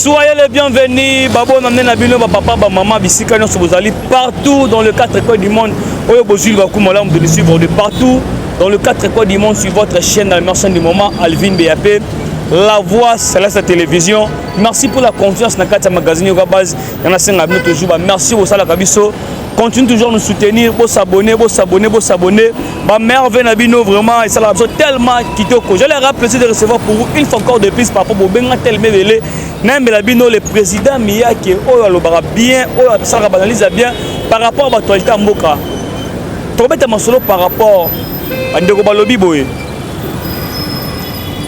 Soyez les bienvenus, Babo Namne Bino, papa, maman, bisika, vous allez partout dans le 4 coins du monde. Oyo Bozuli Bakumola, vous devez suivre de partout dans le 4 coins du monde sur votre chaîne dans le marché du moment, Alvin BAP. La voix, c'est la télévision. Merci pour la confiance dans le magazine Yoga Base. Il y en a 5 abonnés toujours. Merci au Sala Kabiso. Continuez toujours à nous soutenir, vous s'abonner, vous s'abonner, vous s'abonner. Ma mère Venabino, vraiment, et ça l'a tellement quitté au co. Je leur ai plaisir de recevoir pour vous une fois encore de plus par rapport au Benga tellement belé. Nambelabino, le président Miyake, oh, alobara bien, oh, ça banalise bien par rapport à l'actualité à Mboka. Tobeta Masolo par rapport à Ndeko Balobi Boye.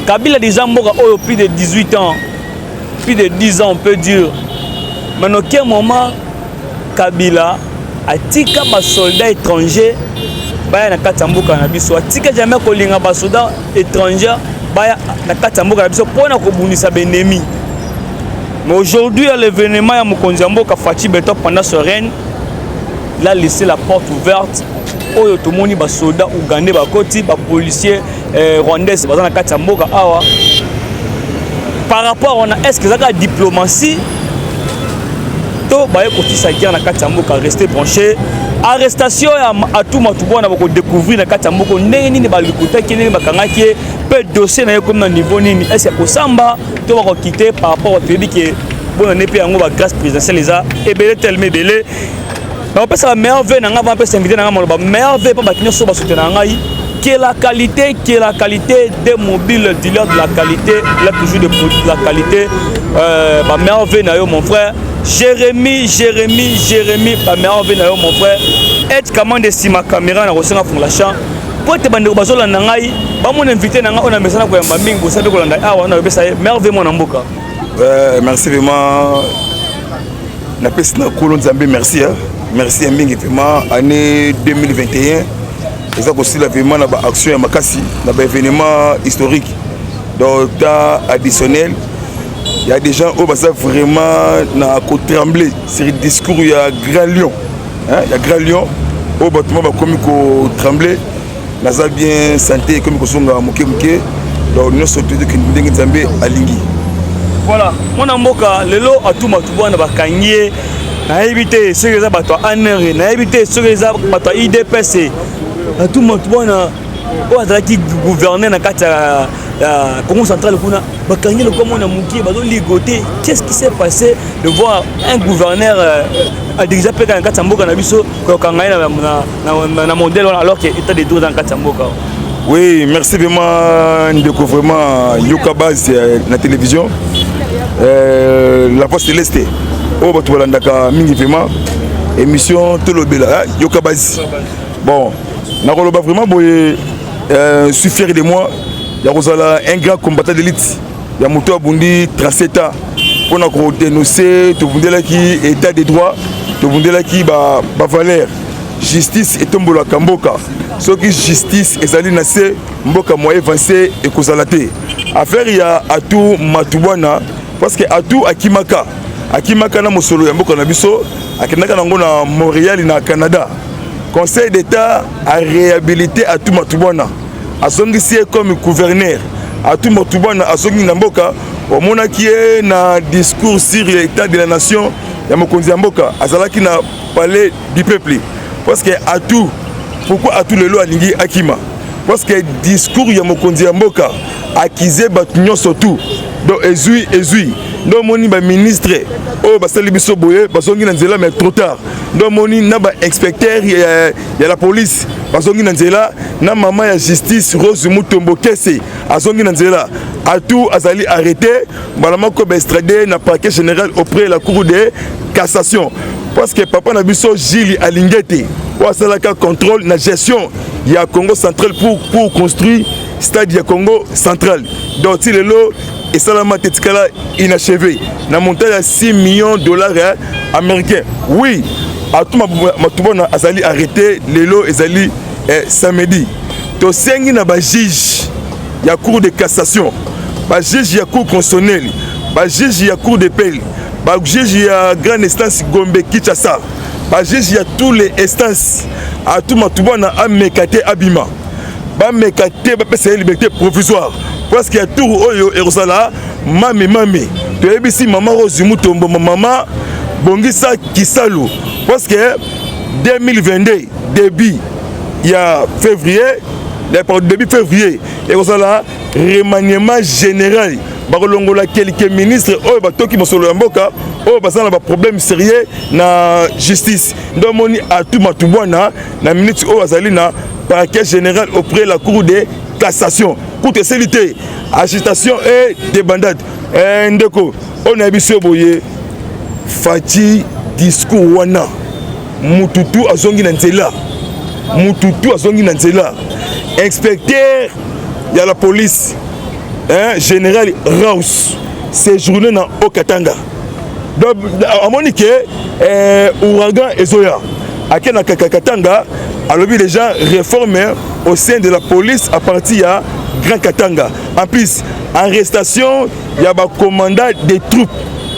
Kabila déjà Mboka, oh, plus de 18 ans, plus de 10 ans, on peut dire. Mais à quel moment Kabila atika ba soldats étrangers baya na katambuka na biso atika jamais kolinga ba soldats étrangers baya na katambuka na biso pona ko bundisa benemi. Mais aujourd'hui à l'événement ya mokonzi mboka Fachi Beto pendant ce règne, il a laissé la porte ouverte oyo to moni ba soldats ougandais ba koti ba policiers rwandais ba na katambuka awa par rapport on a est-ce que ça la diplomatie to baye koti sa guerre na katambuka rester branché arrestation à tout matoubo na bako découvrir na katambuka ndenge nini ba likuta kinene bakangaki peu dossier na comme na niveau nini est-ce que samba to bako quitter par rapport au pays que bon on est pe yango ba grâce présidentielle les a ebele tellement belé mais on peut ça merveille na ngava peut s'inviter na ngama ba merveille pas ba kinyo ba soutenir ngai que la qualité des mobiles dealers de la qualité là toujours de produits de la qualité ba merveille na yo mon frère Jérémy, pas merveille mon frère. Être comment de si ma caméra na rosenga pour la champ. Pour te bande bazola na ngai, ba mon invité na nga on a mesana ko yamba mingo sabe ko landa ah on a besa merveille mon mboka. Merci vraiment. Na pesi na kolon Nzambe merci hein. Merci mingi vraiment année 2021. Ça aussi la vraiment na ba action ya makasi na ba événement historique. Donc temps additionnel. Il y a des gens qui ont vraiment tremblé sur le discours. Il y a Grand Lion. Il y a Grand Lion. Au bâtiment, comme il tremblé. Il y a bien santé comme il y a moké. Donc nous sommes tous les gens à Lingui. Voilà. Mon amboka, le lot à tout matoubo na bakangé. Na évité ceux qui ont battu ANR, na évité ceux qui ont battu IDPC. À tout matoubo na qui gouverner na kata Congo central kuna bakangi le comme on a muki bazo ligoter qu'est-ce qui s'est passé de voir un gouverneur a déjà pris dans Katamboka na biso ko kangai na modèle alors que état de droit dans Katamboka. Oui, merci vraiment ndeko vraiment Yoka Base na télévision la voix céleste oh bato balandaka mingi vraiment émission Tolobela Yoka Base. Bon, na koloba vraiment boye je suis fier de moi. Il y a un grand combattant d'élite. Il y a Moto Abundi, Traceta. On a dénoncé, tout le monde qui état de droit, tout le monde qui va valeur. Justice et tombola Kamboka. Ce qui justice et Zali Nassé, Mboka moyen avancé et Kozalate. Affaire il y a Atou Matouana, parce que Atou Akimaka. Akimaka na Mosolo, Mboka Nabiso, Akinaka na Montréal na Canada. Conseil d'État a réhabilité Atou Matouana. Asongi sie comme gouverneur à tout Motubana asongi Namboka au mona qui est na discours sur l'état de la nation ya mokonzi Mboka azalaki na palais du peuple parce que à tout pourquoi à tout le lot alingi akima parce que discours ya mokonzi Mboka akizé batunyo surtout donc ezui donc moni ba ministre oh basali biso boye basongi na nzela mais trop tard donc moni na ba inspecteur ya la police basongi na nzela na maman ya justice Rose Mutombo Kese azongi na nzela Atou azali arrêté balama ko ba extradé na parquet général auprès de la cour de cassation parce que papa na biso Gilles Alingete ou asalaka contrôle na gestion ya Congo central pour construire stade ya Congo central donc il est là et Salama Tetikala inachevé na montant de 6 millions de dollars américains. Oui, à tout matubona azali arrêté lelo ezali samedi. To sengi na ba juge ya cour de cassation, ba juge ya cour constitutionnelle, ba juge ya cour d'appel, ba juge ya grande instance Gombe Kinshasa, ba juge ya tous les instances à tout matubona amekate abima. Ba mekate ba pesa liberté provisoire. parce que tour oyo erosala mame to ebisi mama Rose Mutombo mama bongisa kisalu parce que 2022 début ya février début février erosala remaniement général bakolongola quelques ministres oyo batoki mosolo ya mboka oyo basala ba problème sérieux na justice ndomoni atu matubwana na minute oyo azali na parquet général auprès de la cour de cassation cour célité agitation et débandade ndeko on a biso boye fati discours wana mututu azongi na nzela inspecteur ya la police général Raus séjourné dans Okatanga donc à Monique ouragan ezoya akena Katanga alobi déjà réforme au sein de la police à partir ya Grand Katanga en plus arrestation ya ba commandant des troupes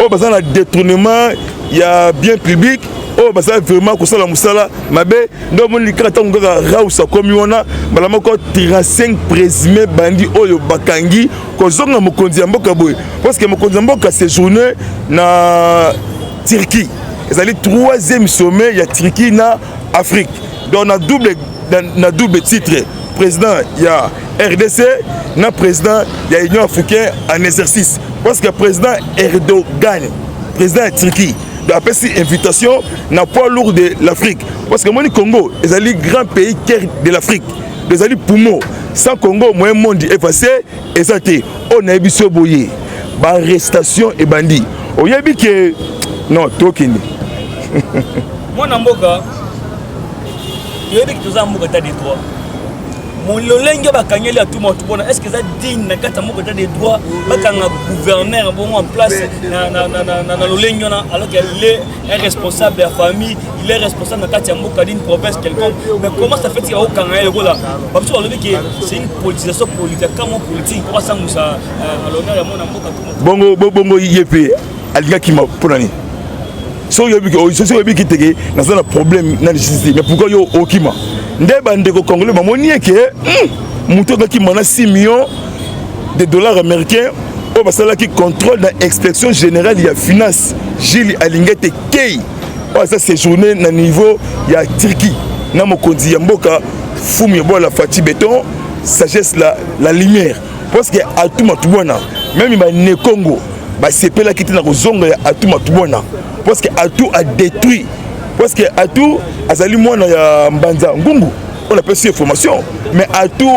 au bazan la détournement ya bien public oh bah ça vraiment que ça la musala mabe donc mon likatanga Raus comme wana malama ko 35 présumés bandits oyo bakangi ko zonga mokonzi mboka boy parce que mokonzi mboka séjourné na Turquie ezali 3e sommet ya Turquie na Afrique donc na double titre président ya RDC na président ya Union africaine en exercice parce que président Erdogan président de Turquie d'après cette invitation n'a pas lourd de l'Afrique parce que moi le Congo est un grand pays de l'Afrique des alliés poumons sans Congo moi monde effacé et ça on a vu ce boyer arrestation et bandit on y a vu que non token moi namboka il y a des qui ont des droits mon lolenge bakangeli atuma tubona est-ce que ça digne na kata moko des droits bakanga gouverneur bon en place na lolenge na alors qu'il est responsable de la famille il est responsable na kata moko d'une province quelconque mais comment ça fait qu'il y a aucun là parce que c'est une politisation politique comme politique quoi ça musa l'honneur ya mon mboka bongo yepe alinga kima ponani so yobi ki tege na ça problème na justice mais pourquoi yo okima ndeba ndeko congolais bamoni que muto ki mana 6 millions de dollars américains au basala qui contrôle dans inspection générale ya finance Gilles Alingete Kei ça séjourné na niveau ya Turquie na mokonzi ya mboka fumi bola fati béton sagesse la lumière parce que atuma tubona même ba ne Congo ba sepela kiti na kozonga ya atuma tubona parce que Atou a détruit parce que Atou azali mwana ya Mbanza Ngungu on appelle cette information mais Atou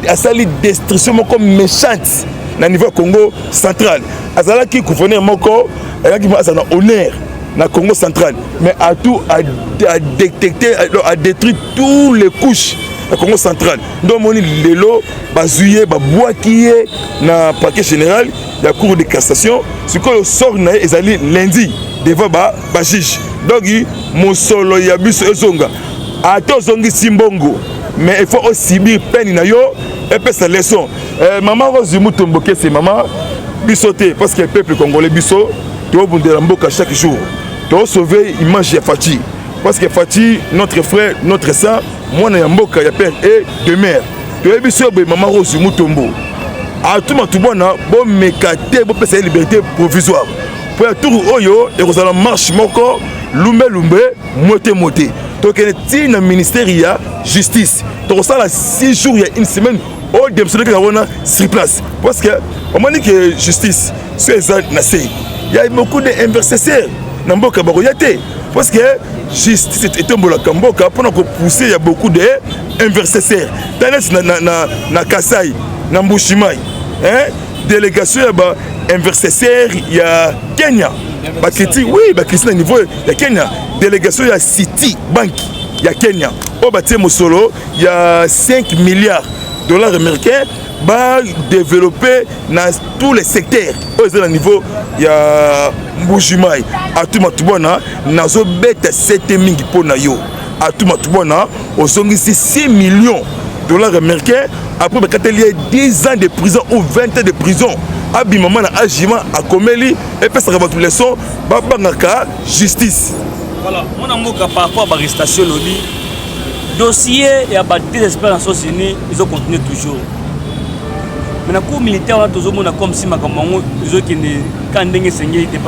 a sali destruction comme méchante na niveau Congo central azala ki gouverneur moko ayaki azana honneur na Congo central mais Atou a détecté a détruit tous les couches na Congo central donc moni lelo bazuye babwakiye na parquet général la cour de cassation ce que sort na ezali lundi devant ba juge donc mosolo ya biso ezonga ato zongi simbongo mais il faut aussi subir peine na yo et puis sa leçon maman Rose Mutombo c'est maman bisoté parce que le peuple congolais biso to bundela mboka chaque jour to sauver image ya Fati parce que Fati notre frère notre sang mwana ya mboka ya père et de mère to biso be maman Rose Mutombo atuma tubona bo mekate bo pesa liberté provisoire pour tout oyo et vous allez marche moko lumbe moté donc il na ministère ya justice donc ça la 6 jours il y a une semaine au démissionner que on a sur place parce que on m'a dit que justice c'est ça il y a beaucoup d'investisseurs na mboka baroyate parce que justice est un bon kamboka pour nous pousser il y a beaucoup d'investisseurs na Kasai na Mbushimai délégation ya investisseur ya Kenya bakiti oui bakiti na niveau ya Kenya délégation ya City Bank ya Kenya au batie mosolo ya 5 milliards dollars américains ba développer dans tous les secteurs au niveau ya Mbushimai atuma tubona nazo beta 7 mingi pona yo atuma tubona osongisi 6 millions dollars américains après il y a 10 ans de prison ou 20 ans de prison abimama na agima akomeli et puis ça va tous les sons babangaka justice voilà mon amour par rapport à l'arrestation lobby dossier et à des espérances unis ils ont continué toujours Mais dans le cours militaire, on a toujours comme si parce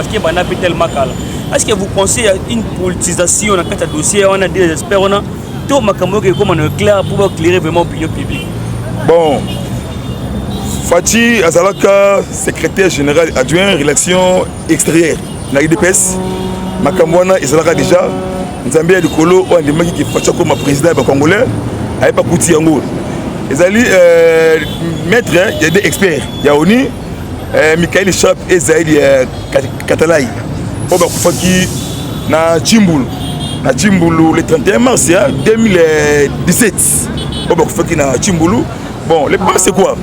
qu'il y a tellement calme. Est-ce que vous pensez à une politisation dans le dossier, on a des experts, on a tout le clair pour éclairer vraiment l'opinion publique? Bon, Fati Azalaka, secrétaire général adjoint relations extérieures, dans l'IDPS, Makamwana Azalaka déjà, Nzambia du Kolo, on a demandé qu'il fasse comme président congolais, avec Pakouti Yango. Ezali maître, il y a des experts. Il y a Oni, Michael Chap et Zaïd Katalai. On va faire na Chimbulu le 31 mars 2017. On va faire na Chimbulu. Bon, le problème c'est quoi?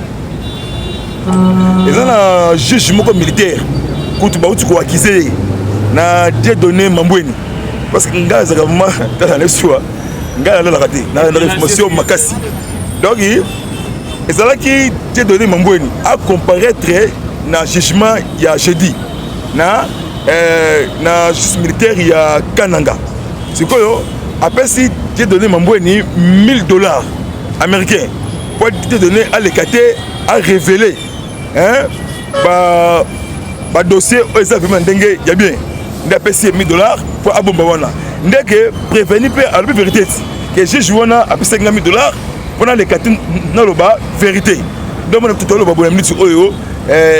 Ils ont un jugement militaire. Quand tu vas acquiser na des données Mambweni. Parce que nga vraiment dans le choix. Nga la raté. Na information makasi. Donc, il a donné Mambweni à comparaître dans le jugement il y a jeudi. Dans le justice militaire il y a Kananga. C'est quoi? Après, si tu as donné Mambweni $1000 américains pour te donner à l'écarter, à révéler. Le dossier, il y a bien. Il a payé $1000 pour Abombawana. Il a prévenu à la vérité que j'ai joué à $5000 pendant les cartons dans le bas, vérité. Donc, on a tout à l'heure,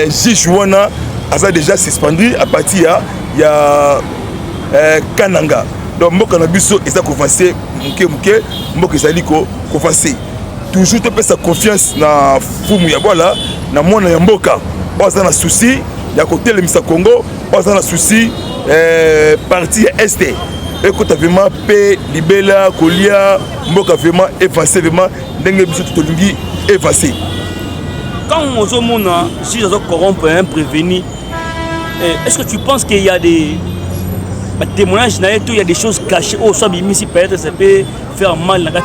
juge Wana a déjà suspendu à partir il y a Kananga. Donc, moi, quand on a vu ça, il a commencé, moi, il a commencé. Toujours, tu peux sa confiance dans Fumu Yabola, dans mon Yamboka. Pas un souci, il y a côté le Misa Congo, pas un souci, partie Est. Et quand tu as vraiment paix, Libela, Kolia, Mboka vraiment effacé, vraiment, effacé. Quand on se montre, si on corrompt un prévenu, est-ce que tu penses qu'il y a des témoignages, il y a des choses cachées, oh, ça peut-être ça peut faire mal dans la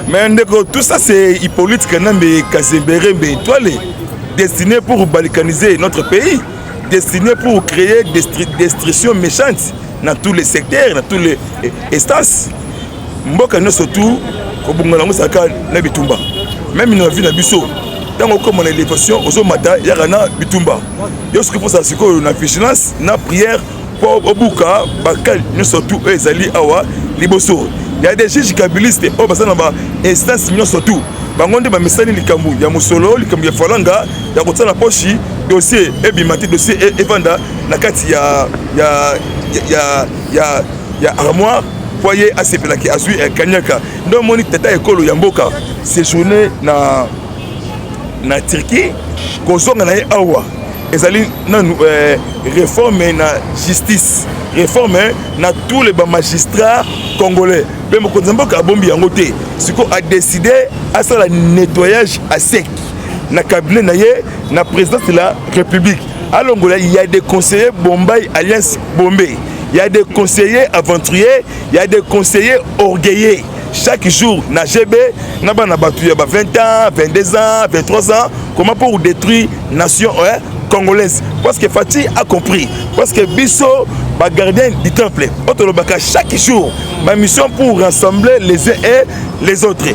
mais tout ça c'est Hippolyte Kanambe Kazembere étoilé, destiné pour balkaniser notre pays, destiné pour créer des destructions méchantes dans tous les secteurs, dans tous les instances. Mboka ne surtout Kobungalango Saka na Bitumba. Même une vie na biso. Tant qu'on a l'élévation, aux matin, il y a na Bitumba. Yo ce qu'il faut ça c'est qu'on a vigilance, na prière pour Obuka, Bakal ne surtout ezali awa liboso. Il y a des juges kabilistes au bassin là-bas, instance ne surtout. Bangonde ba mesani likambu ya musolo likambu ya falanga ya kotana pochi dossier et bimati dossier et vanda na kati ya armoire foyer ACP qui a su Kanyaka. Donc moni tata ekolo ya mboka séjourné na Turquie kozonga na awa ezali na réforme na justice, réforme na tous les magistrats congolais. Mais mokonzi mboka bombi yango te. Siko a décidé à ça le nettoyage à sec na cabinet na ye na présidence de la République. À Longola, il y a des conseillers Bombay Alliance Bombay. Il y a des conseillers aventuriers, il y a des conseillers orgueilleux. Chaque jour, na GB, na ba 20 ans, 22 ans, 23 ans, comment pour détruire la nation congolaise. Parce que Fati a compris. Parce que Bisso, gardien du temple, chaque jour, ma mission pour rassembler les uns et les autres.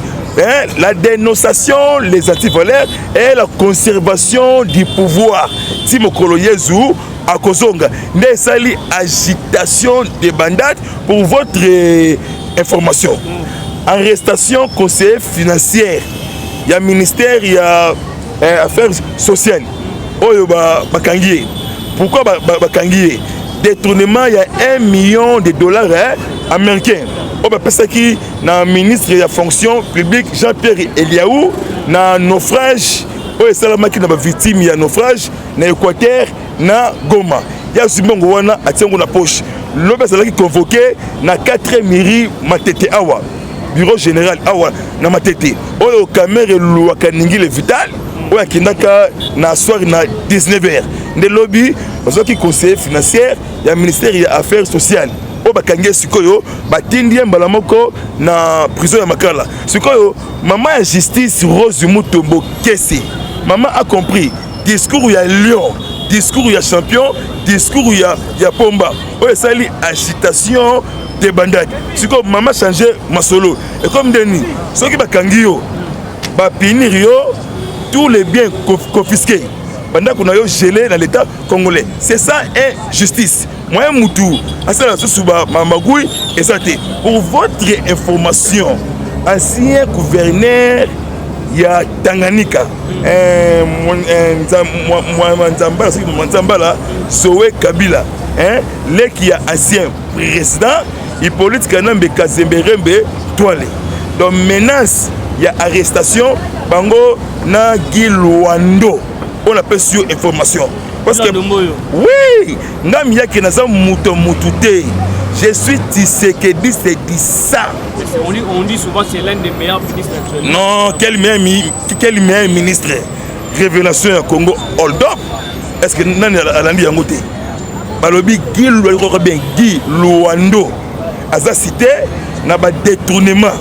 La dénonciation, les antivaleurs et la conservation du pouvoir. Timokolo Yezu, à Kozonga, Nesali agitation des bandades pour votre information. Arrestation conseiller financière. Il y a ministère, il y a affaires sociales. Bakangié. Pourquoi Bakangié? Détournement, il y a $1 million américains. Parce que le ministre de la fonction publique Jean-Pierre Eliaou, na naufrage, qui na victime ya naufrage na Équateur na Goma. Il y a aussi Mongwana à Tiango na poche. L'homme qui convoqué na 4 mairies Matete Awa, bureau général Awa na Matete. Oyo caméra Louakaningi le vital, oyo kindaka na soir na 19h. Des lobby, parce que conseiller financier, il y a ministère des affaires sociales. O bakange sikoyo batindi mbala moko na prison ya Makala. Sikoyo maman ya justice Rose Mutombo Kese. Maman a compris discours ya lion, discours ya champion, discours ya pomba. O sali agitation des bandades. Sikoyo maman changer masolo. Et comme deni, ceux qui bakangi yo ba pinir yo tous les biens confisqués. Pendant qu'on a gelé dans l'État congolais. C'est ça, injustice. Moi, Moutou, et ça, pour votre information, ancien gouverneur, il y a Tanganyika, Sowe Kabila, les qui a ancien président, Hippolyte Kanambe Kazemberembe Toile. Donc, menace, il y a arrestation, Bango na Guy Luando. On appelle sur information. Parce que oui, je suis Tshisekedi, c'est dit ça. On dit souvent que c'est l'un des meilleurs ministres actuels. Non, quel meilleur ministre? Révélation au Congo, hold up. Est-ce que Nani a dit en côté? Balobi Guy Luando, Aza cité, n'a pas détournement.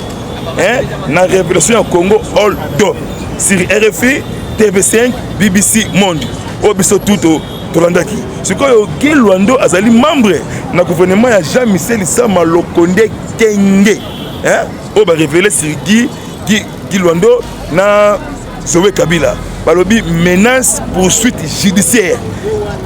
Na révélation au Congo, hold up. Sur RFI, TV5, BBC Monde. Obiso tout Tolandaki. C'est quoi Guy Luando azali membre na gouvernement ya Jean-Michel Sama Lokonde Kenge. On va révéler sur Guy Luando na Zoé Kabila. Balobi menace poursuite judiciaire.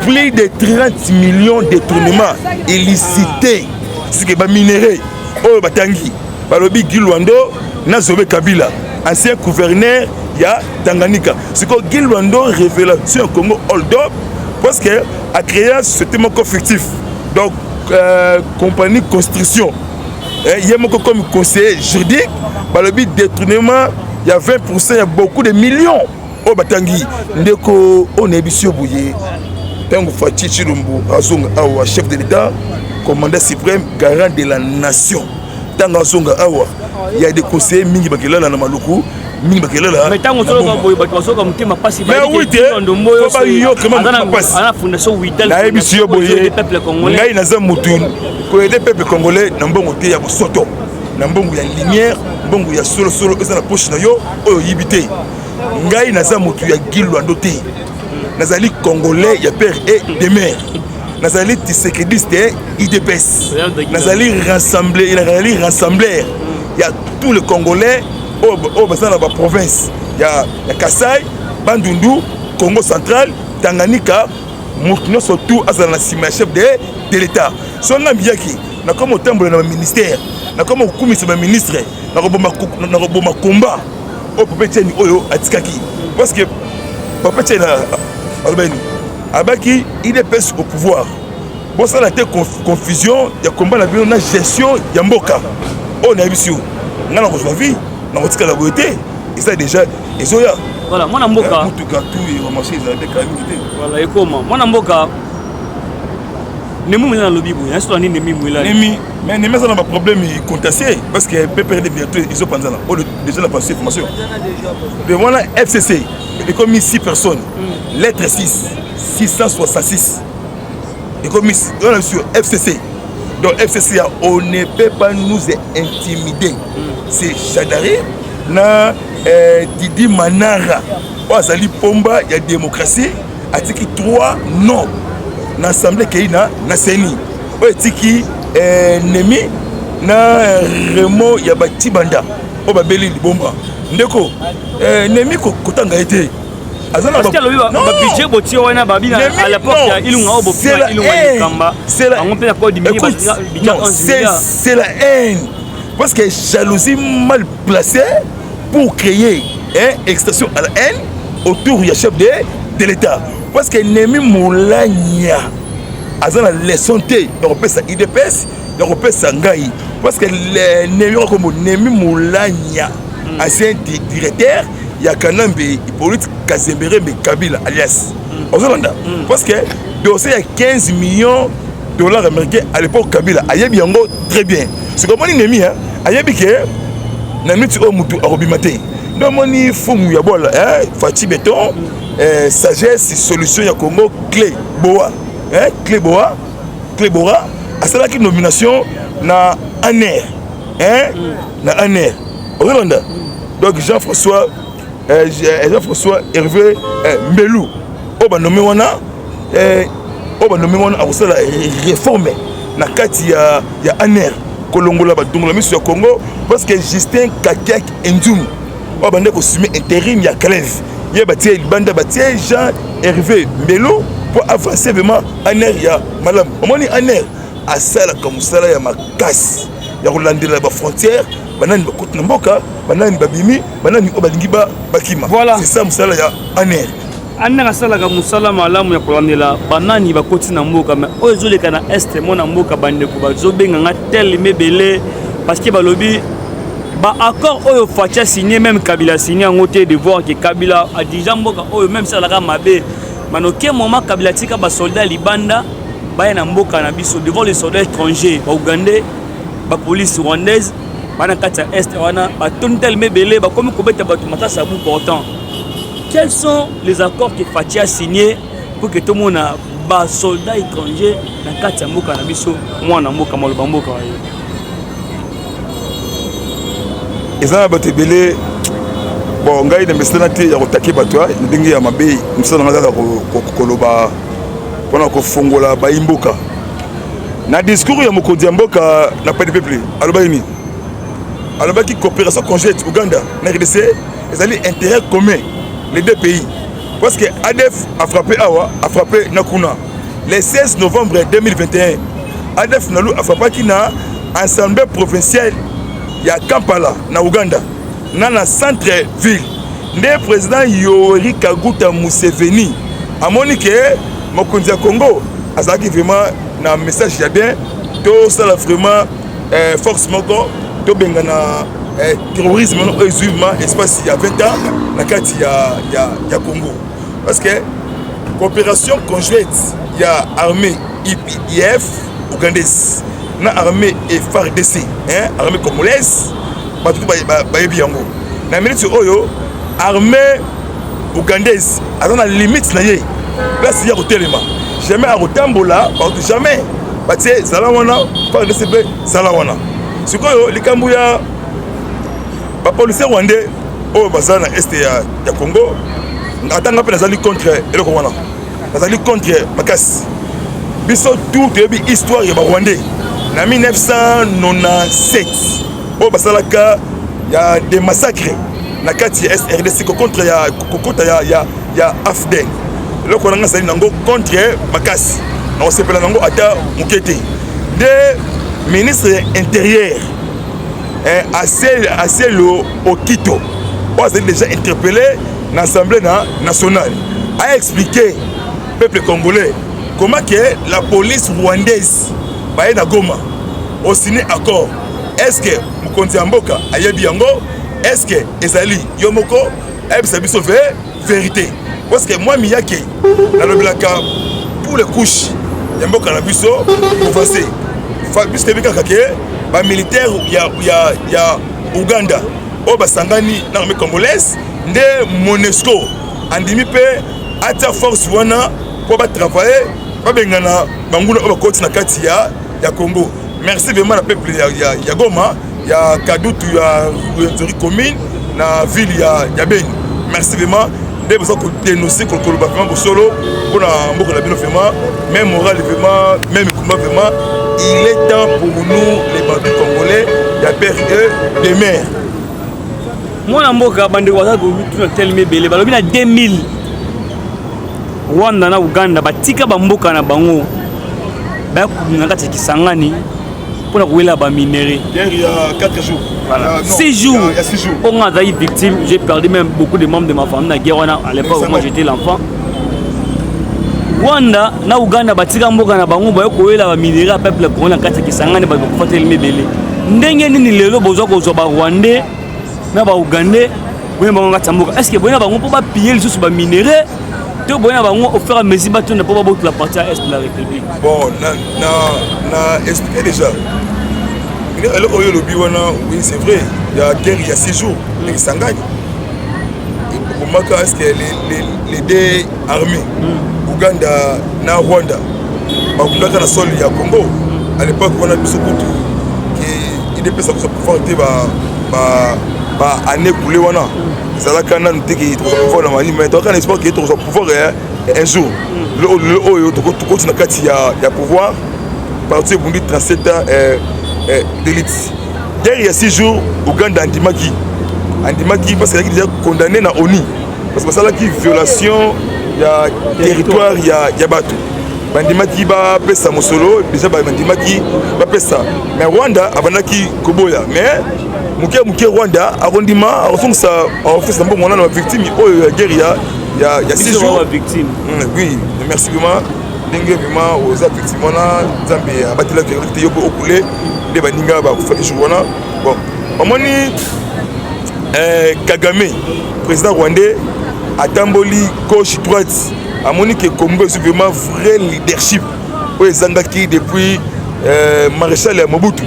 Plus de 30 millions de détournements illicités. C'est que ba minéré. Oh batangi. Balobi Guy Luando na Zoé Kabila. Ancien gouverneur ya Tanganyika. C'est que Guy Luando révélation au Congo hold up parce que a créé ce thème fictif. Donc compagnie construction. Il y a comme conseiller juridique, le but détournement, il y a 20%, il y a beaucoup de millions. Au Batangi, ndeko on est bisio bouillé. Tango Fati Chilumbu, Azonga Awa, chef de l'État, commandant suprême, garant de la nation. Tango Azonga Awa, il y a des conseillers mingi bakela na maluku. Mais tant que vous avez comme thème, pas si bien. Mais oui, tu es peuple congolais, Nambongo te ya Soto, Nambongo ya lumière, Nambongo ya solo eza na poche na yo, oyo yibité. Ngai naza mutu ya Guy Luando te. Nazali congolais ya père et de mère. Nazali Tshisekidiste IDPS. Nazali rassembleur. Il y a tous les Congolais au bassin de la province. Il y a Kassai, Bandundu, Congo central, Tanganyika, Moukino surtout à la chef de l'État. Si on a bien qui, on a comme au temple de notre ministère, on a comme au commissaire de ministre, on a comme au combat, au Popetchen Oyo Atikaki. Parce que Popetchen Abaki, il est pèse au pouvoir. Bon, ça a été confusion, il y a combat la gestion, il y a Mboka. On a vu si on a reçu la vie. Na motika la beauté et ça déjà ezoya voilà moi na mboka tout tout et ramasser les avec calamité voilà et comment moi na mboka nemu na lobby boy est-ce que ni nemi mwila nemi mais nemi ça na problème contentieux parce que PPR de bientôt ils ont pensé là déjà la passé formation de voilà FCC il comme 6 personnes lettre 666 et comme on a sur FCC. Donc FCC, on ne peut pas nous intimider. C'est Chadari, na Didi Manara, Azali Pomba, il y a démocratie. Atiki 3 non. L'Assemblée qui est na Seni. Atiki Nemi, na Remo Yabati Banda. Oba Beli Bomba. Ndeko, Nemi Kotanga été. Parce que le budget botti wana babi à l'époque il a obopia il a kamba on peut accord diminuer c'est la haine parce que jalousie mal placée pour créer une extension à la haine autour du chef de l'État parce que Nemi Moulania azana leçon T européen ça IDPS européen ça ngai parce que Nemi comme Nemi Moulania ancien directeur il y a Kanambe Hippolyte Kazemberembe Kabila alias Ozolanda parce que dossier a 15 millions de dollars américains à l'époque Kabila ayebi yango très bien c'est comme on nemi hein ayebi que na minute o mutu arobimate donc moni fumu ya bola Fati Béton sagesse solution ya Congo clé boa clé boa a cela qui nomination na ANER na ANER Ozolanda donc Jean-François Hervé Mbelou oba nommé wana a la réforme na kati ya ANER kolongola ba dongola misu ya Congo parce que Justin Kakek Ndum oba ndeko simi intérim ya Calais il y a bâti banda bâti Jean Hervé Mbelo pour avancer vraiment en air ya madame on est en air à ça comme ça là ya makasi ya Rolandela la frontière banani bakoti na mboka banani babimi banani obalingi bakima voilà c'est ça musala ya en air anna salaka musala malamu ya kolandela banani bakoti na mboka mais ozoleka na est mona mboka bandeko bazobenga nga tel mebele parce que balobi ba accord oyo Fatia signé même Kabila signé en côté de voir que Kabila a déjà mboka oyo même ça la mabe manoke moment Kabila tika ba soldat libanda ba na mboka na biso devant les soldats étrangers ba Ougandais ba police rwandaise bana kata est wana ba tontel mebele ba comme kobeta ba tumata sabu pourtant quels sont les accords que Fatia a signé pour que tout le monde ba soldats étrangers na kata mboka na biso mwana mboka maloba mboka wa ezana bato ebele bon ngai na mesana te ya kotaki bato ndenge ya mabe mosala nga kaka koloba mpona kofongola bayimboka na discours ya mokonzi ya mboka na padi peuple alobaki nini alobaki coopération conjointe Ouganda na RDC ezali intérêt commun les deux pays parce que ADF a frappé awa a frappé nakuna le 16 novembre 2021 ADF nalu a frappé na assemblée provinciale ya Kampala na Uganda na centre ville nde président Yoweri Kaguta Museveni amoni ke mokonzi ya Congo azaki vraiment na message ya bien to sala vraiment force moko to benga na terrorisme no exuivement espace ya 20 ans na kati ya Congo parce que coopération conjointe ya armée IF ougandaise na armée FARDC armée congolaise batutu bayebi yango na minute oyo armée ougandaise azana limite na ye place ya kotelema jamais a kotambola bato jamais batie zala wana FARDC be zala wana sikoyo likambo ya bapolisier rwandais oyo bazala na este ya Congo atanga mpe nazali contre eloko wana nazali contre makasi biso tout toyebi histoire ya barwandais na 1997 oyo basalaka ya des massacres na kati ya RDC contre ya AFDEL eloko wana nga azali nango contre makasi na kosepela nango ata moke te nde ministre intérieur Aselo Okito oyo azali déjà interpellé na Assemblée nationale a expliqué peuple congolais comment que la police rwandaise baye na Goma au signé accord. Est-ce que mokonzi ya mboka ayebi yango? Est-ce que ezali yo moko ayebisa biso vérité? Parce que moi miyake nalobelaka pour les couches ya mboka na biso kofase biso tebi kaka ke ba militaire ya Uganda oyo basangani na armée congolaise nde MONUSCO andimi mpe ata force wana po batravaille babengana banguna oyo bakoti na kati ya Congo. Merci vraiment la peuple ya Goma, ya Kadutu, ya Rwenzori commune, na ville ya Beni. Merci vraiment. Dès besoin qu'on dénonce, qu'on collabore vraiment pour solo, pour la mort la bien vraiment, même moral vraiment, même combat vraiment. Il est temps pour nous les bandits congolais, ya père et des mères. Moi na mboka bande kwa sababu tuna telme bele balobi na 2000 Rwanda na Uganda batika ba mboka na bango ba kunanga kati kisangani pour la ba minéré. Il y a 4 jours. Voilà. 6 jours. Il y a 6 jours. On a été victime, j'ai perdu même beaucoup de membres de ma famille na guerre à l'époque où moi j'étais l'enfant. Rwanda na Uganda batika mboka na bango ba koyela ba minéré à peuple congolais kati kisangani ba ko telme bele. Ndenge nini lelo bozo ko zo ba Rwandais na ba Ougandais boye bango katamboka est-ce que boye bango po ba piller les sous ba minéré to boye bango au fur et à mesure ba tona po ba la partie est de la République bon na expliquer déjà alors au lobby wana oui c'est vrai il y a guerre il y a 6 jours les sangani et pour moi est-ce que les deux armées Ouganda na Rwanda ba kundaka na sol ya Congo à l'époque on a biso kutu qui il dépêche ça pouvoir te ba année coulée wana zalaka na ntiki to pouvoir na mali mais to kana espoir que to pouvoir un jour le oyo to continue na kati ya pouvoir parti bundi 37 ans d'élite derrière 6 jours Ouganda andimaki parce qu'il est déjà condamné na ONU parce que ça là qui violation il y a territoire il y a bateau bandimaki ba pesa mosolo déjà bandimaki ba pesa mais Rwanda abandaki koboya mais muke Rwanda arondima arosungisa office nambo mwana na victime oyo ya guerre ya 6 jours victime. Oui, merci vraiment ndenge vraiment aux victimes wana nzambe abatela vérité yoko okule de baninga ba kufa jour wana bon omoni Kagame président rwandais atamboli gauche droite amoni que Congo est vraiment vrai leadership oyo ezangaki depuis maréchal Mobutu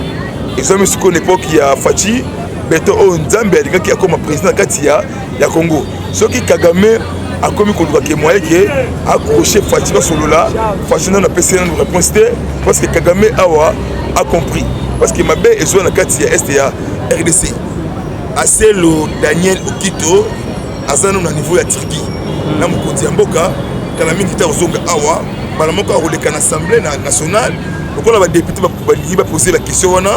ezami siko l'époque ya Fachi beto oyo nzambe alingaki akoma président kati ya Congo soki Kagame akomi koluka ke moyen ke accrocher Fachi basolola Fachi na pesa na réponse parce que Kagame awa a compris parce que mabe ezo na kati ya est ya RDC Aselo Daniel Okito azano na niveau ya Turquie na mokonzi ya mboka kala mingi ta ozonga awa bala moko akoleka na assemblée nationale lokola ba député ba poser la question wana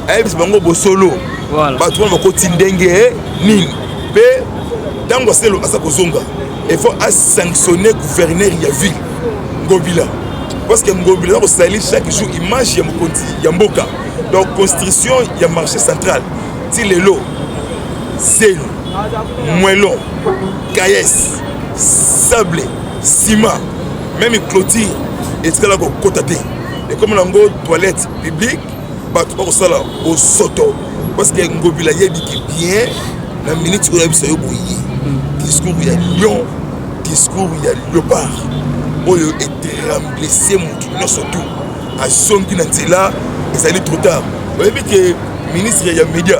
ayebisa bango bosolo bato wana bakoti ndenge nini pe tango aselo asa kozonga il faut sanctionner gouverneur ya ville Ngobila parce que Ngobila ko sali chaque jour image ya mokonzi ya mboka donc construction ya marché central ti lelo selo moellon caisse sable ciment même clôture et ce là ko kotate et comme nango toilette publique bato ba ko sala au soto parce que Ngobila yebi ki bien na minute ko yabi sayo boyi discours ya lion discours ya léopard oyo était remplacé mon surtout à son qui n'était là et ça allait trop tard vous avez vu que ministre ya média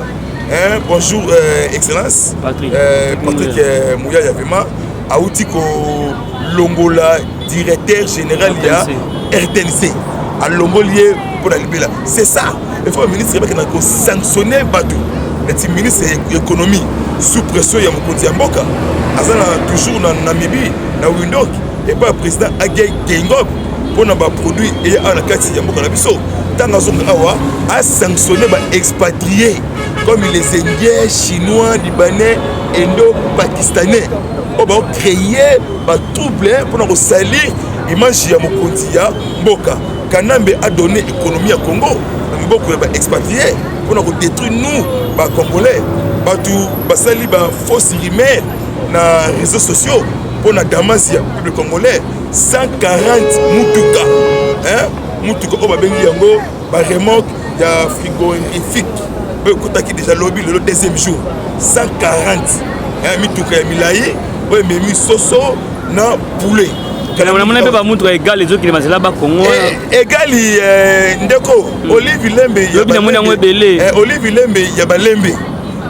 hein bonjour excellence Patrick Mouya Yavema a outi ko longola directeur général ya RTNC à longolier pour la libéla c'est ça il faut un ministre qui a sanctionné bateau le ministre de l'économie sous pression ya mokonzi ya mboka azana toujours na Namibie na Windhoek et pas président Agay Gengop pour na ba produit et à la carte ya mboka na biso tanga zonga awa a sanctionné ba expatriés comme les Indiens, Chinois, Libanais, Indo-Pakistanais on va créer ba trouble pour na salir image ya mokonzi ya mboka Kanambe a donné économie à Congo mboka ba expatriés pour na détruire nous ba congolais batou basali ba fausse rumeur na réseaux sociaux pour na Damasia peuple congolais 140 mutuka hein mutuka o ba bengi yango ba remorque ya frigorifique be kotaki déjà lobby le deuxième jour 140 hein mutuka ya milai o memi soso na poulet kana mona ba mutuka égal les autres qui mazela ba Congo égal ndeko Olive Lembe ya mona ngo belé Olive Lembe ya balembe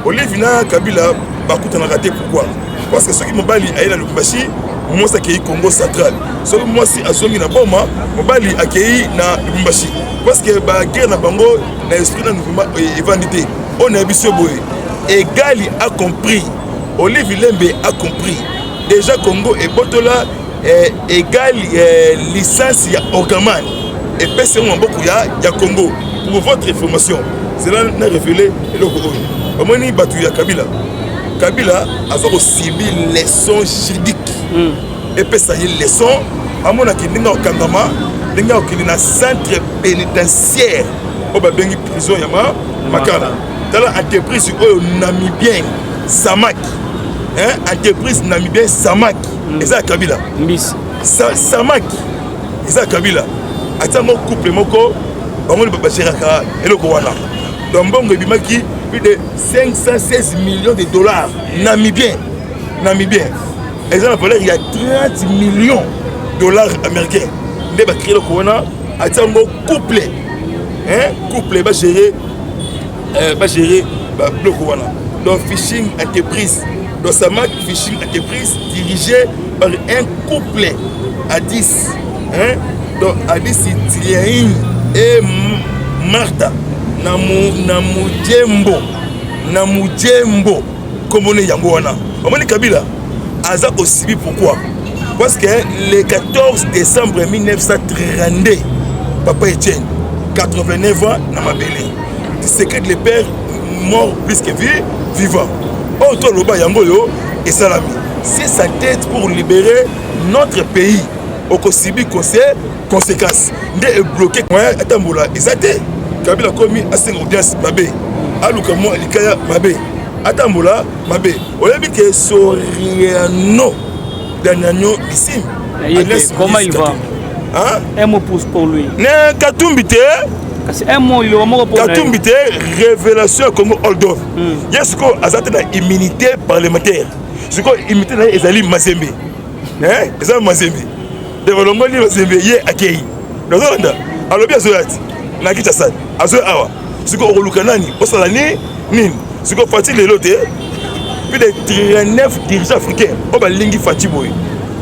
Olive na Kabila bakutana raté pourquoi parce que ceux qui mobali aïna Lubumbashi moi ça qui Congo central ceux moi si azongi na boma mobali akei na Lubumbashi parce que ba guerre na bango na esprit na Lubumba évandité on a biso boy égal a compris Olive Lembe a compris déjà Congo et botola égal licence ya Orgaman et pèse mon beaucoup ya Congo pour votre information cela n'a révélé le Congo Omoni batu ya Kabila a fait aussi une leçon juridique et puis ça y est leçon à mon avis n'inga okangama n'inga okilina centre pénitentiaire au babengi prison yama makala dans l'entreprise au namibien Samak hein entreprise namibien Samak et ça Kabila Mbis Samak et ça Kabila atango couple moko bango ba cheraka eloko wana donc bongo bimaki plus de 516 millions de dollars namibiens. Et ça, il y a 30 millions de dollars américains. Il y a créé le corona, il y a un couple. Couple va gérer le corona. Donc, fishing entreprise. Donc, ça marque fishing entreprise dirigée par un couple à 10. Donc, à 10, il y a une et Martha. Namujembo comme on est Yangoana. Omoni Kabila Aza aussi pourquoi? Parce que le 14 décembre 1932 Papa Etienne 89 ans na mabele. Du secret de père mort plus que vivant. Oh toi loba yango yo et salami. c'est sa tête pour libérer notre pays. Au Kosibi conséquences. Ndé est bloqué. Atambola, Ezate. Kabila komi à 5 audiences, Mabé. Aluka moi, Likaya, Mabé. Atambola, Mabé. Olebi ke Soriano. Danano, ici. Comment il va? Hein? Un mot pour lui. Ne Katumbite. Un mot, il va pour Katumbite, révélation Congo Oldov. Yes, ko azate na immunité parlementaire. Ce qu'on imité na Ezali Mazembe. Hein? Ezali Mazembe. Développement ni Mazembe yé akei. Nazolanda. Alobi azoyati. Na kitasa. Azoy awa. Ce qu'on olukanani, osalani nin. Ce qu'on fatile le loté. Plus de 39 dirigeants africains. Oba lingi Fati boy.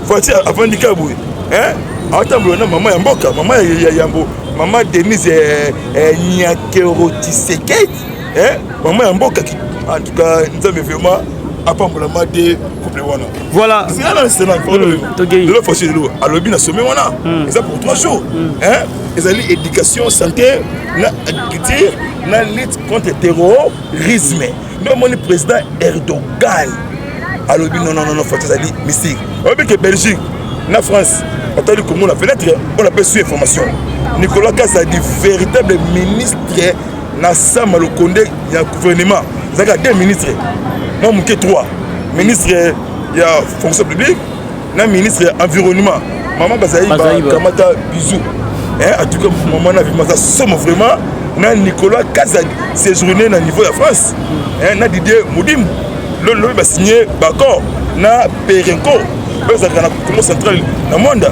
Fati avant di kaboy. Hein? Atambo na maman Yamboka, maman Yambo, maman Denise Nyakerotiseketi. Hein? Maman Yamboka qui en tout cas nous avons vraiment apambola de couple wana. Voilà. C'est là c'est là pour le faut de l'eau. Alors bien sommet wana. Ça pour 3 jours. Hein? Les alliés éducation, santé, na agriculture, na lutte contre le terrorisme. Nous mon président Erdogan. Alors bien non faut ça dit mystique. On veut que Belgique, na France, on a dit comment la fenêtre, on a perçu information. Nicolas Kassa dit véritable ministre na Sama Lokonde il y a gouvernement. Ça a 2 ministres. Non, mon 3 ministre il y a fonction publique, na ministre environnement. Maman Bazaï Kamata bisous. Hein, en tout cas maman na vivement ça somme vraiment na Nicolas Kassa séjourné na niveau de France. Hein, na Didier Moudim le va signer d'accord na Perenco. Parce que la Congo centrale dans le monde,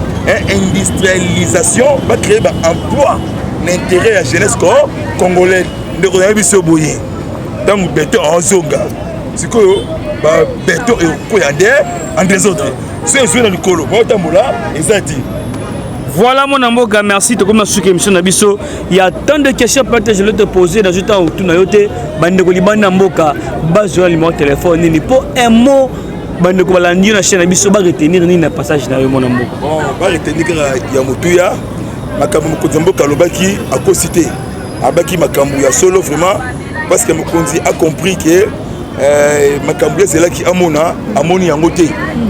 industrialisation va créer un emploi, l'intérêt à la jeunesse congolaise. Nous avons vu ce boyer. Dans le béton en zonga. C'est que le béton est en désordre. C'est un dans le colo. Voilà mon amour, merci. Il y a tant de questions que je vais te poser dans le temps où tu n'as pas de téléphone. Il faut un mot. Bande ko balandi na chaîne biso ba retenir ni na passage na yo mon amour. Bon, ba retenir ya motuya makambo mokonzi mboka lobaki a cité abaki makambo ya solo vraiment parce que mokonzi a compris que makambo c'est là qui amoni yango te.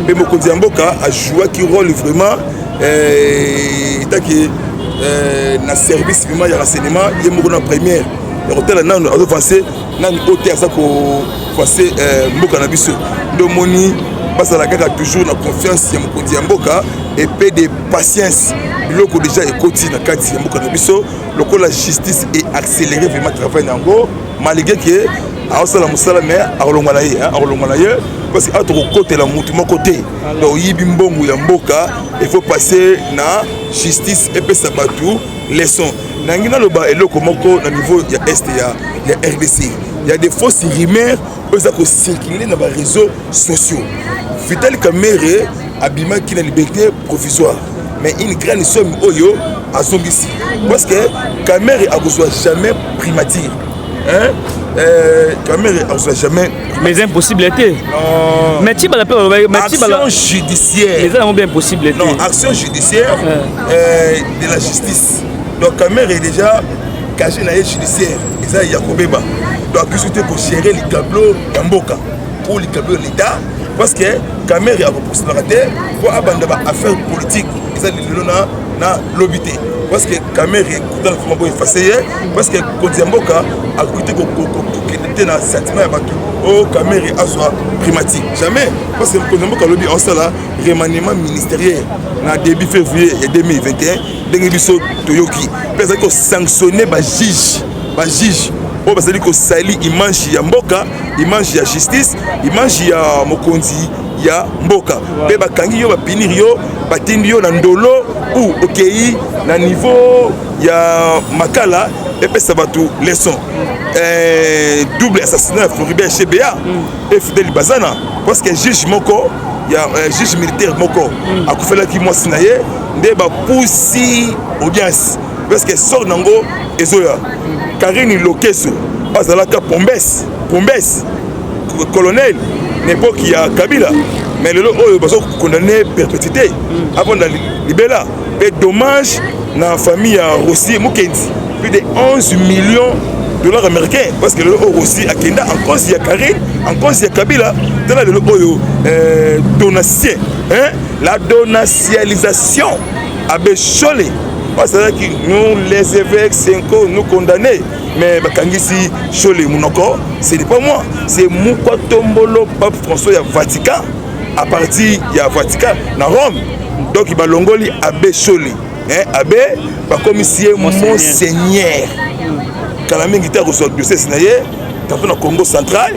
Mais mokonzi mboka a joué qui rôle vraiment taki na service vraiment ya renseignement y moko na première. Le hôtel na avancé na hôtel ça ko passer mboka na biso. De moni parce que la gaga toujours na confiance ya mokonzi ya mboka et peu de patience biloko déjà ekoti na kati ya mboka na biso loko la justice est accéléré vraiment travail nango malgré que a osala musala mais a rolongana ye parce que a to côté la mutu mon côté donc yibi mbongo ya mboka il faut passer na justice et pesa batu leçon nangina loba eloko moko na niveau ya est ya RDC. Il y a des fausses rumeurs qui circulent dans les réseaux sociaux. Vital Kamere abima qui a liberté provisoire. Mais une grande somme oyo à son ici. Parce que Kamere a besoin jamais primature. Hein? Kamere a besoin jamais. Mais impossibilité. Non. Mais tu vas action judiciaire. Mais ça bien impossibilité. Non, action judiciaire de la justice. Donc Kamere est déjà caché dans la judiciaire. Et ça il y a Kobeba. Donc accusé pour gérer les tableaux d'Amboka ou les tableaux de l'État parce que Kamere a proposé la rater pour abandonner affaires politiques et ça na l'obité parce que Kamere dans le flambeau effacé parce que Amboka a coûté qu'il était dans le sentiment au Kamere a soit primatique jamais parce que Amboka lobby en cela remaniement ministériel na début février 2021 dengue biso toyoki parce que sanctionné ba juge oh parce que sali image ya mboka image ya justice image ya mokonzi ya mboka pe bakangi yo bapinir yo batindi yo na ndolo ou okei na niveau ya makala epesa batu leçon double assassinat Floribert Chebeya et Fidel Bazana parce que juge moko ya juge militaire moko akufela ki mwasi na ye nde ba pusi audience parce que sort nango ezoya Karine Lokeso azalaka Pombes colonel n'époque il y a Kabila mais le oyo baso condamné perpétuité avant de libérer et dommage na famille à Rossi Mukendi plus de 11 millions de dollars américains parce que le Rossi a kenda en cause il y a Karine en cause de Kabila, dans le donation, la donacialisation à Bécholé. Parce que nous, les évêques, 5 ans, nous condamnés. Mais Bakangisi, Cholé, Mounoko, ce n'est pas moi. C'est Moukwa Tombolo, Pape François, il y a Vatican. À partir, il y a Vatican, dans Rome. Donc, il y a Longoli, Abbé Cholé. Abbé, commissaire Monseigneur. Quand la main guitare reçoit le Sénégal, quand on a Congo central,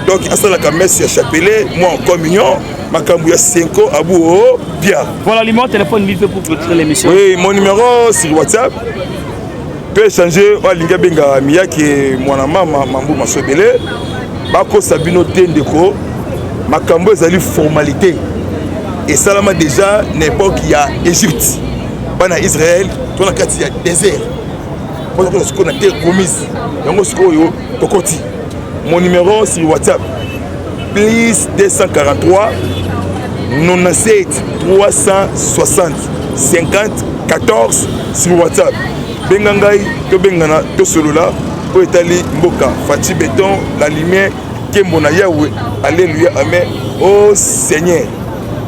donc il y a la messe à Chapelet, moi en communion, ma cambouille 5 ans à bout, bien. Voilà, le numéro de téléphone vite pour clôturer l'émission. Oui, mon numéro sur WhatsApp peut échanger. Linga Benga Miyaki, mon maman, Mambo Masobele, Bako Sabino Tendeko, ma cambouille est une formalité. Et ça, là, déjà, n'importe qui a Égypte, pas dans Israël, tout le monde il y a désert. Ce qu'on a été commis. Mon numéro sur WhatsApp, plus 243 97 360 50 14 sur WhatsApp. Bengangai, to bengana, to solola, pour étaler Mboka, Fati Béton, la lumière, Kembona Yahweh, Alléluia, Amen, oh Seigneur.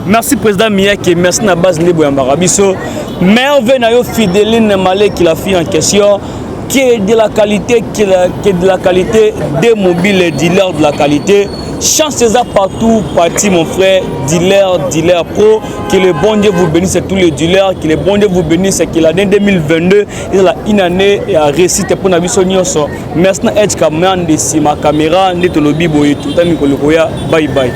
Merci Président Miyake, merci na base Nebo Yambarabiso. Merveille na yo Fidéline Malé qui la fille en question, qui est de la qualité, des mobiles dealers de la qualité. Chance partout, parti mon frère, dealer pro, que le bon Dieu vous bénisse tous les dealers, que le bon Dieu vous bénisse, que l'année 2022 est une année à réussite pour la mission. Merci na edge caméra de ma caméra, de tolobi boy tout bye bye.